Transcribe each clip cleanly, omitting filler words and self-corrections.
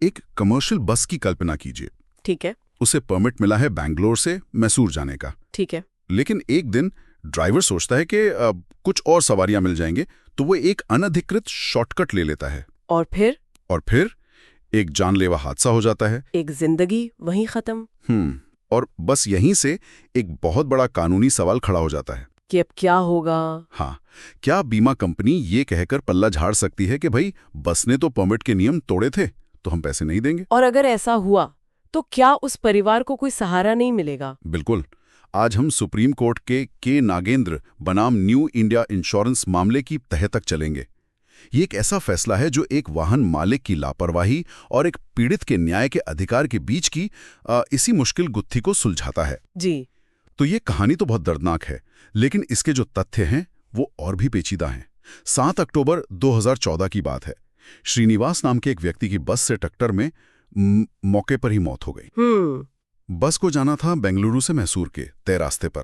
एक कमर्शियल बस की कल्पना कीजिए। ठीक है। उसे परमिट मिला है बैंगलोर से मैसूर जाने का। ठीक है। लेकिन एक दिन ड्राइवर सोचता है कि कुछ और सवारियां मिल जाएंगे, तो वो एक अनधिकृत शॉर्टकट ले लेता है। और फिर एक जानलेवा हादसा हो जाता है। एक जिंदगी वहीं खत्म। और बस यहीं से एक बहुत बड़ा कानूनी सवाल खड़ा हो जाता है कि अब क्या होगा। हाँ, क्या बीमा कंपनी ये कहकर पल्ला झाड़ सकती है कि भाई बस ने तो परमिट के नियम तोड़े थे, तो हम पैसे नहीं देंगे? और अगर ऐसा हुआ तो क्या उस परिवार को कोई सहारा नहीं मिलेगा? बिल्कुल। आज हम सुप्रीम कोर्ट के नागेंद्र बनाम न्यू इंडिया इंश्योरेंस मामले की तह तक चलेंगे। ये एक ऐसा फैसला है जो एक वाहन मालिक की लापरवाही और एक पीड़ित के न्याय के अधिकार के बीच की इसी मुश्किल गुत्थी को सुलझाता है। जी। तो ये कहानी तो बहुत दर्दनाक है, लेकिन इसके जो तथ्य हैं वो और भी पेचीदा हैं। 7 अक्टूबर 2014 की बात है। श्रीनिवास नाम के एक व्यक्ति की बस से टक्कर में मौके पर ही मौत हो गई। बस को जाना था बेंगलुरु से मैसूर के तय रास्ते पर,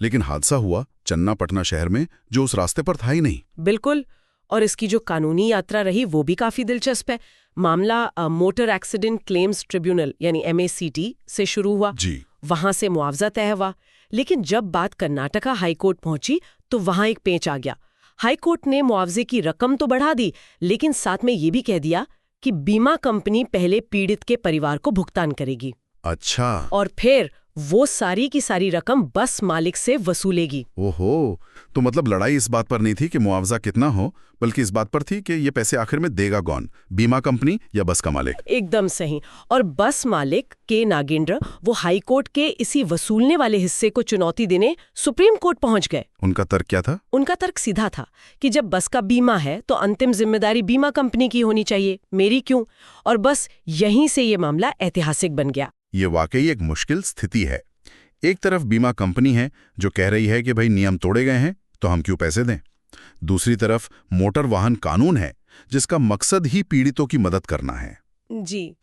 लेकिन हादसा हुआ चन्नापटना शहर में, जो उस रास्ते पर था ही नहीं। बिल्कुल। और इसकी जो कानूनी यात्रा रही वो भी काफी दिलचस्प है। मामला मोटर एक्सीडेंट क्लेम्स ट्रिब्यूनल यानी MACT से शुरू हुआ। जी। वहां से मुआवजा तय हुआ। लेकिन जब बात कर्नाटका हाईकोर्ट पहुंची तो वहां एक पेंच आ गया। हाईकोर्ट ने मुआवजे की रकम तो बढ़ा दी, लेकिन साथ में ये भी कह दिया कि बीमा कंपनी पहले पीड़ित के परिवार को भुगतान करेगी। अच्छा। और फिर वो सारी की सारी रकम बस मालिक से वसूलेगी। ओहो, तो मतलब लड़ाई इस बात पर नहीं थी कि मुआवजा कितना हो, बल्कि इस बात पर थी कि ये पैसे आखिर में देगा कौन, बीमा कंपनी या बस का मालिक? एकदम सही। और बस मालिक के नागेंद्र वो हाई कोर्ट के इसी वसूलने वाले हिस्से को चुनौती देने सुप्रीम कोर्ट पहुंच गए। उनका तर्क क्या था? उनका तर्क सीधा था कि जब बस का बीमा है तो अंतिम जिम्मेदारी बीमा कंपनी की होनी चाहिए, मेरी क्यों? और बस यहीं से ये मामला ऐतिहासिक बन गया। ये वाकई एक मुश्किल स्थिति है। एक तरफ बीमा कंपनी है जो कह रही है कि भाई नियम तोड़े गए हैं तो हम क्यों पैसे दें। दूसरी तरफ मोटर वाहन कानून है जिसका मकसद ही पीड़ितों की मदद करना है। जी।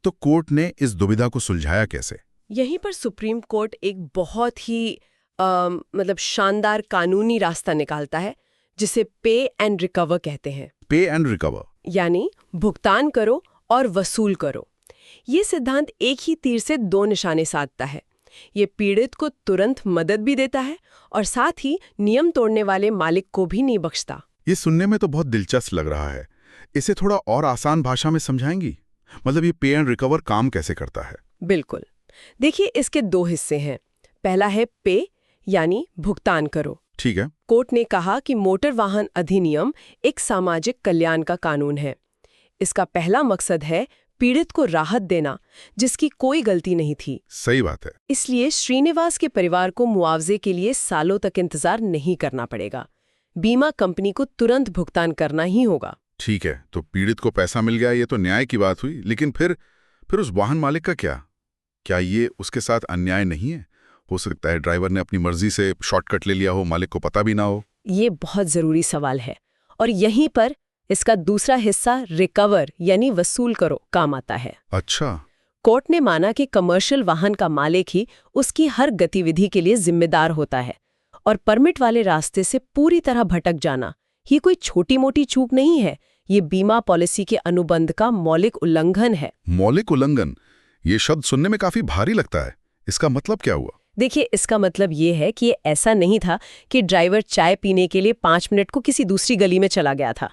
तो कोर्ट ने इस दुविधा को सुलझाया कैसे? यहीं पर सुप्रीम कोर्ट एक बहुत ही मतलब शानदार कानूनी रास्ता निकालता है जिसे पे एंड रिकवर कहते हैं। पे एंड रिकवर यानी भुगतान करो और वसूल करो। ये सिद्धांत एक ही तीर से दो निशाने साधता है। ये पीड़ित को तुरंत मदद भी देता है और साथ ही नियम तोड़ने वाले मालिक को भी नहीं बख्शता। ये सुनने में तो बहुत दिलचस्प लग रहा है। इसे थोड़ा और आसान भाषा में समझाएंगी? मतलब ये पे एंड रिकवर काम कैसे करता है? बिल्कुल। देखिए, इसके 2 हिस्से हैं। पहला है पे यानी भुगतान करो। ठीक है। कोर्ट ने कहा कि मोटर वाहन अधिनियम एक सामाजिक कल्याण का कानून है। इसका पहला मकसद है पीड़ित को राहत देना जिसकी कोई गलती नहीं थी। सही बात है। इसलिए श्रीनिवास के परिवार को मुआवजे के लिए सालों तक इंतजार नहीं करना पड़ेगा। बीमा कंपनी को तुरंत भुगतान करना ही होगा। ठीक है, तो पीड़ित को पैसा मिल गया, ये तो न्याय की बात हुई। लेकिन फिर उस वाहन मालिक का क्या ये उसके साथ अन्याय नहीं है? हो सकता है ड्राइवर ने अपनी मर्जी से शॉर्टकट ले लिया हो, मालिक को पता भी ना हो। ये बहुत जरूरी सवाल है और यहीं पर इसका दूसरा हिस्सा रिकवर यानी वसूल करो काम आता है। अच्छा। कोर्ट ने माना कि कमर्शियल वाहन का मालिक ही उसकी हर गतिविधि के लिए जिम्मेदार होता है और परमिट वाले रास्ते से पूरी तरह भटक जाना ये कोई छोटी मोटी चूक नहीं है। ये बीमा पॉलिसी के अनुबंध का मौलिक उल्लंघन है। मौलिक उल्लंघन, ये शब्द सुनने में काफी भारी लगता है। इसका मतलब क्या हुआ? देखिए, इसका मतलब ये है कि ये ऐसा नहीं था कि ड्राइवर चाय पीने के लिए 5 मिनट को किसी दूसरी गली में चला गया था।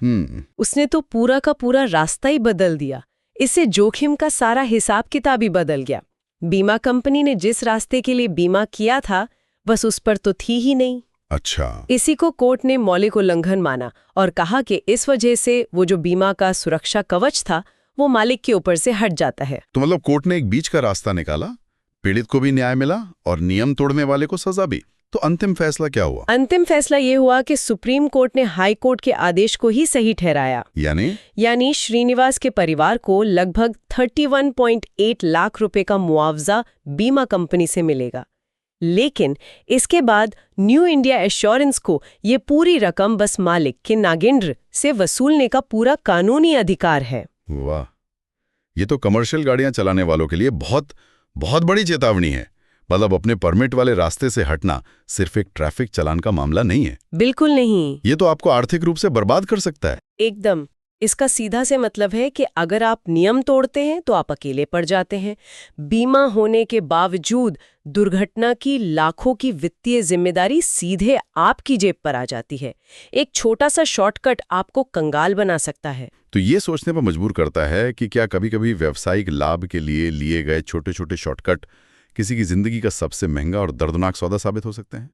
उसने तो पूरा का पूरा रास्ता ही बदल दिया। इससे जोखिम का सारा हिसाब किताब ही बदल गया। बीमा कंपनी ने जिस रास्ते के लिए बीमा किया था बस उस पर तो थी ही नहीं। अच्छा। इसी को कोर्ट ने मौलिक उल्लंघन माना और कहा कि इस वजह से वो जो बीमा का सुरक्षा कवच था वो मालिक के ऊपर से हट जाता है। तो मतलब कोर्ट ने एक बीच का रास्ता निकाला, पीड़ित को भी न्याय मिला और नियम तोड़ने वाले को सजा भी। तो अंतिम फैसला क्या हुआ? अंतिम फैसला ये हुआ कि सुप्रीम कोर्ट ने हाई कोर्ट के आदेश को ही सही ठहराया। यानी श्रीनिवास के परिवार को लगभग 31.8 लाख रुपए का मुआवजा बीमा कंपनी से मिलेगा। लेकिन इसके बाद न्यू इंडिया एश्योरेंस को ये पूरी रकम बस मालिक के नागेंद्र से वसूलने का पूरा कानूनी अधिकार है। वाह, ये तो कमर्शियल गाड़ियां चलाने वालों के लिए बहुत बहुत बड़ी चेतावनी है। मतलब अपने परमिट वाले रास्ते से हटना सिर्फ एक ट्रैफिक चालान का मामला नहीं है। बिल्कुल नहीं। ये तो आपको आर्थिक रूप से बर्बाद कर सकता है। एकदम। इसका सीधा से मतलब है कि अगर आप नियम तोड़ते हैं तो आप अकेले पड़ जाते हैं। बीमा होने के बावजूद दुर्घटना की लाखों की वित्तीय जिम्मेदारी सीधे आपकी जेब पर आ जाती है। एक छोटा सा शॉर्टकट आपको कंगाल बना सकता है। तो ये सोचने पर मजबूर करता है कि क्या कभी-कभी व्यावसायिक लाभ के लिए लिए गए छोटे-छोटे शॉर्टकट किसी की जिंदगी का सबसे महंगा और दर्दनाक सौदा साबित हो सकते हैं।